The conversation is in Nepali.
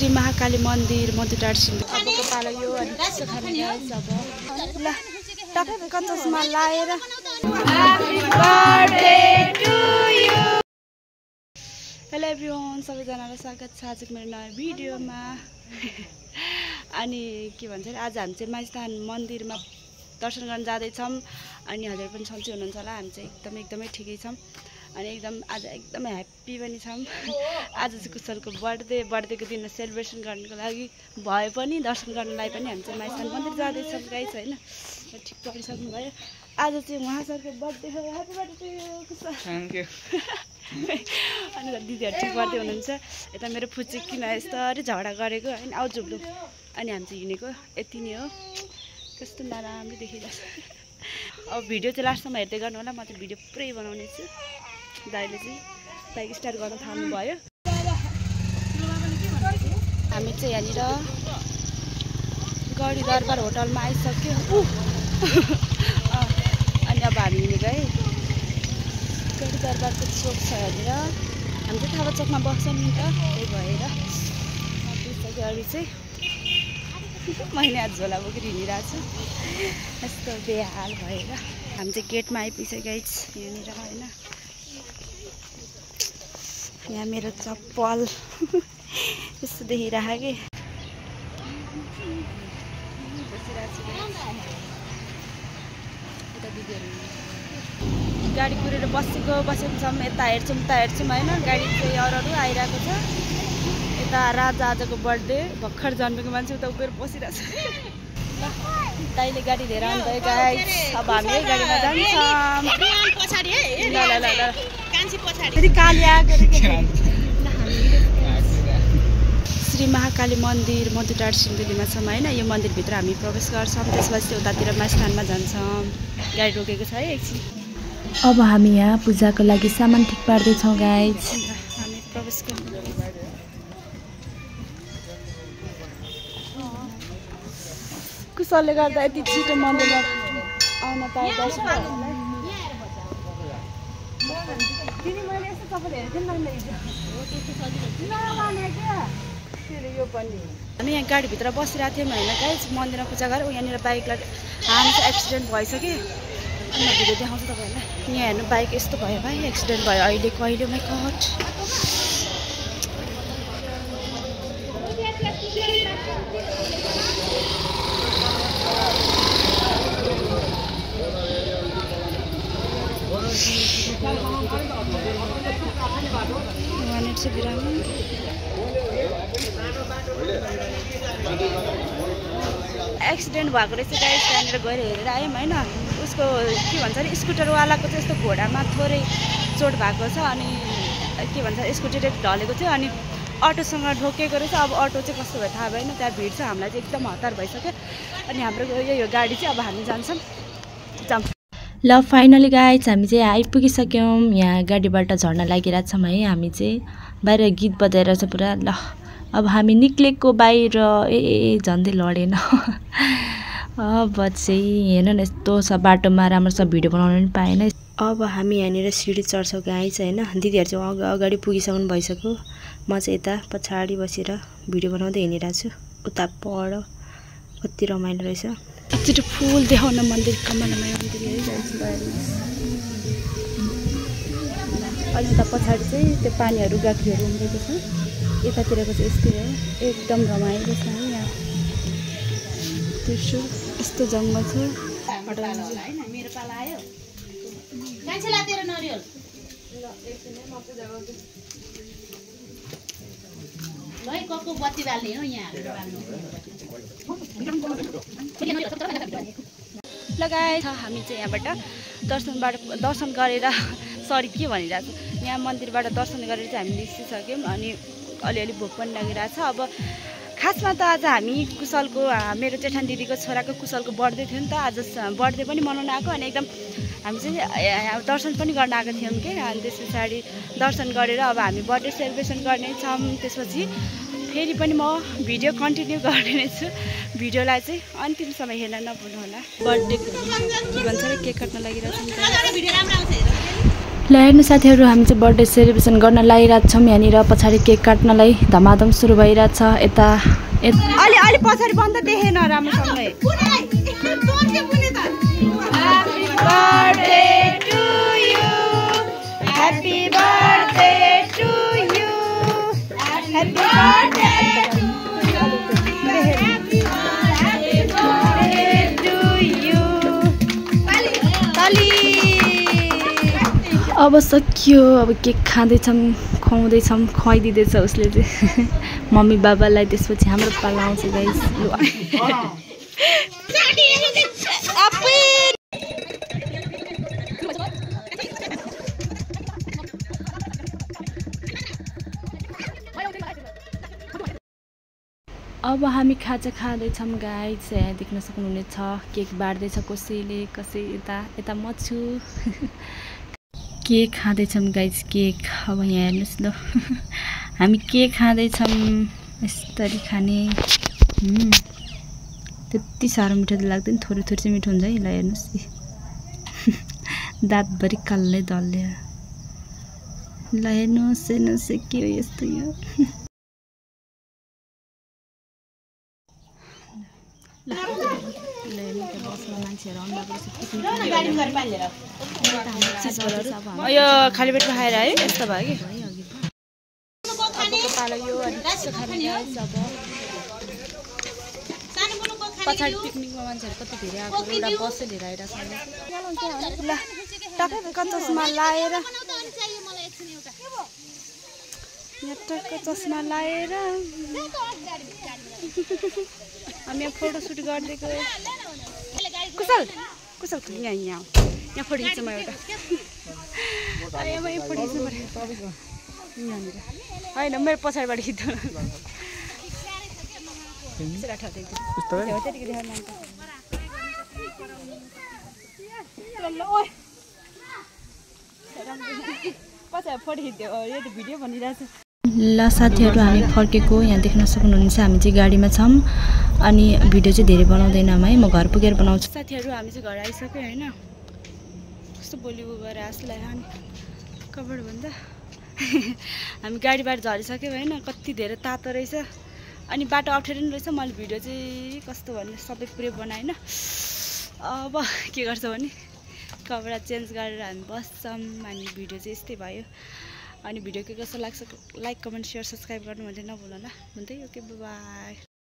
श्री महाकाली मन्दिर मधुटार सिन्धु अबको पालो यो अनि त्यसो खाने गाइस अब ल टक्कै कचसमा लाएर happy birthday to you. Hello everyone, सबैजनालाई स्वागत छ आजको मेरो नयाँ भिडियोमा। अनि के भन्छ आज हामी चाहिँ माइस्थान मन्दिरमा दर्शन गर्न जाँदैछौँ अनि हजुर पनि सन्चै हुनुहुन्छ होला। हामी चाहिँ एकदमै ठिकै छौँ अनि आज एकदमै ह्याप्पी पनि छौँ। आज चाहिँ कुशलको बर्थडेको दिनमा सेलिब्रेसन गर्नको लागि भए पनि दर्शन गर्नलाई पनि हामी चाहिँ माइस्थान मन्दिर जाँदैछौँ गाइस होइन। ठिक गरिसक्नु भयो। आज चाहिँ उहाँ सरको बर्थडे हो। Happy birthday Kushal. Thank you. अनि दिदीहरू ठिक गर्दै हुनुहुन्छ। यता मेरो फुच्ची किन यस्तरी झगडा गरेको होइन आउ झुब्लु अनि हामी चाहिँ हिँडेको यति नै हो। कस्तो नराम्रो देखिरहेछ। अब भिडियो चाहिँ लास्टसम्म हेर्दै गर्नु होला। म चाहिँ भिडियो पुरै बनाउने छु। दाइले चाहिँ बाइक स्टार्ट गर्न थाल्नु भयो। हामी चाहिँ यहाँनिर गढी दरबार होटलमा आइसक्यो। अनि अब हामी हिँडेको है गढी दरबारको चोक छ यहाँनिर। हामी चाहिँ थापा चोकमा बस्छ नि त, त्यही भएर पुगिसक्यो। अरू चाहिँ मैले आज झोला बोकेर हिँडिरहेको छु यस्तो बेहाल भएर। हामी चाहिँ गेटमा आइपुगिसक्यो यहाँनिर होइन। यहाँ मेरो चप्पल यस्तो देखिरहेको कि गाडी कुरेर बसेको छौँ। यता हेर्छौँ उता हेर्छौँ होइन। गाडी चाहिँ अरू आइरहेको छ। यता राजा आजको बर्थडे भर्खर जन्मेको मान्छे उता उभिएर बसिरहेको छ। दाइले गाडी लिएर आउँदै गाइस। अब हामी यही गाडीमा जान्छौँ। श्री महाकाली मन्दिर मधुटार सिन्धुलीमा छौँ होइन। यो मन्दिरभित्र हामी प्रवेश गर्छौँ। त्यसपछि उतातिर माइस्थानमा जान्छौँ। गाडी रोकेको छ है एकछिन। अब हामी यहाँ पूजाको लागि सामान ठिक पार्दैछौँ गाइज। हामी प्रवेश गर्छौँ। कुशलले गर्दा यति छिटो मन्दिरमा आउन पाए दर्शन हामी यहाँ गाडीभित्र बसिरहेको थियौँ होइन गाइस। मन्दिरमा पूजा गरेर यहाँनिर बाइकलाई हाम्रो एक्सिडेन्ट भइसक्यो। अनि म भिडियो देखाउँछु तपाईँहरूलाई। यहाँ हेर्नु बाइक यस्तो भयो भाइ, एक्सिडेन्ट भयो अहिले कहिले मै कट। एक्सिडेन्ट भएको रहेछ गाइस। त्यहाँनिर गएर हेरेर आयौँ होइन। उसको के भन्छ अरे स्कुटरवालाको चाहिँ यस्तो घोडामा थोरै चोट भएको छ अनि के भन्छ स्कुटी ढलेको थियो अनि अटोसँग ठोकेको रहेछ। अब अटो चाहिँ कस्तो भयो थाहा भएन। त्यहाँ भिड छ। हामीलाई चाहिँ एकदम हतार भइसक्यो। अनि हाम्रो यो गाडी चाहिँ अब हामी जान्छौँ। ल फाइनली गाइज हामी चाहिँ आइपुगिसक्यौँ। यहाँ गाडीबाट झर्न लागिरहेको छौँ है। हामी चाहिँ बाहिर गीत बजाएर छ पुरा। ल अब हामी निक्लेको बाहिर झन्डै लडेन। अब चाहिँ हेर्नु न यस्तो छ बाटोमा, राम्रोसँग भिडियो बनाउनु पनि पाएन। अब हामी यहाँनिर सिडी चढ्छौँ गाइज होइन। दिदीहरू चाहिँ अगाडि पुगिसक्नु भइसक्यो। म चाहिँ यता पछाडि बसेर भिडियो बनाउँदै हिँडिरहेको छु। उता पर कति रमाइलो रहेछ। एकचोटि फुल देखाउन मन्दिर कमलमय मन्दिर है। अनि यता पछाडि चाहिँ त्यो पानीहरू गाग्रीहरू उम्रेको छ। यतातिरको चाहिँ यस्तै हो। एकदम रमाइलो छ है यहाँ। त्यसो यस्तो जङ्गल छ। लगाए हामी चाहिँ यहाँबाट दर्शन गरेर सरी के भनिरहेको छु, यहाँ मन्दिरबाट दर्शन गरेर चाहिँ हामी निस्किसक्यौँ अनि अलिअलि भोक पनि लागिरहेछ। अब खासमा त आज हामी कुशलको मेरो जेठान दिदीको छोराको कुशलको बर्थडे थियो नि त। आज बर्थडे पनि मनाउन आएको अनि एकदम हामी चाहिँ दर्शन पनि गर्न आएको थियौँ कि। अनि त्यस पछाडि दर्शन गरेर अब हामी बर्थडे सेलिब्रेसन गर्नेछौँ। त्यसपछि फेरि पनि म भिडियो कन्टिन्यू गर्ने नै छु। भिडियोलाई चाहिँ अन्तिमसम्म हेर्न नभुल्नु होला। बर्थडे के भन्छ अरे केक काट्न लागिरहेको छ। ल हेर्नु साथीहरू हामी चाहिँ बर्थडे सेलिब्रेसन गर्न लागिरहेको छौँ यहाँनिर पछाडि केक काट्नलाई धमाधम सुरु भइरहेछ यता अलि अलि पछाडि बन्द देखेन राम्रोसँगै Happy birthday to you. Happy birthday to you. अब सकियो अब केक खाँदैछौँ खुवाउँदैछौँ खुवाइदिँदैछ उसले चाहिँ मम्मी बाबालाई त्यसपछि हाम्रो पाला आउँछ गाइस अब हामी खाजा खाँदैछौँ गाइस यहाँ देख्न सक्नुहुनेछ केक बाँड्दैछ कसैले कसै यता म छु केक खाँदैछौँ गाइस केक अब यहाँ हेर्नुहोस् ल हामी केक खाँदैछौँ यसरी खाने त्यति साह्रो मिठो त लाग्दैन थोरै थोरै चाहिँ मिठो हुन्छ है ल हेर्नुहोस् दाँतभरि कालै दल्ले ल हेर्नुहोस् के हो यस्तो यो यो खाली पेटमा खाएर है यस्तो भयो कि पालो यो अनि त्यस्तो खाने अब पछाडि पिकनिकमा मान्छेहरू कति धेरै आएको एउटा बसै लिएर आइरहेको ल टक्क चस्मा लाएर यहाँ टक्क चस्मा लाएर हामी यहाँ फोटोसुट गरिदिएको कुशल यहाँ फोटो खिच्छु म एउटा फोटो खिच्नु पर्यो होइन मेरो पछाडिबाट खिच्नु पछाडि फोटो खिच्यो यो त भिडियो भनिरहेको छ ल साथीहरू हामी फर्केको यहाँ देख्न सक्नुहुन्छ हामी चाहिँ गाडीमा छौँ अनि भिडियो चाहिँ धेरै बनाउँदैनौँ है म घर पुगेर बनाउँछु साथीहरू हामी चाहिँ घर आइसक्यो होइन कस्तो बोली गएर आसलाई अनि कभर भन्दा हामी गाडीबाट झरिसक्यौँ होइन कति धेरै तातो रहेछ अनि बाटो अप्ठ्यारो नि रहेछ मैले भिडियो चाहिँ कस्तो भन्ने सबै पुरै बनाएन अब के गर्छ भने कपडा चेन्ज गरेर हामी बस्छौँ अनि भिडियो चाहिँ यस्तै भयो अनि भिडियो के कस्तो लाग्छ लाइक कमेन्ट सेयर सब्सक्राइब गर्नु भने नभुल्नु होला हुँदै ओके बाई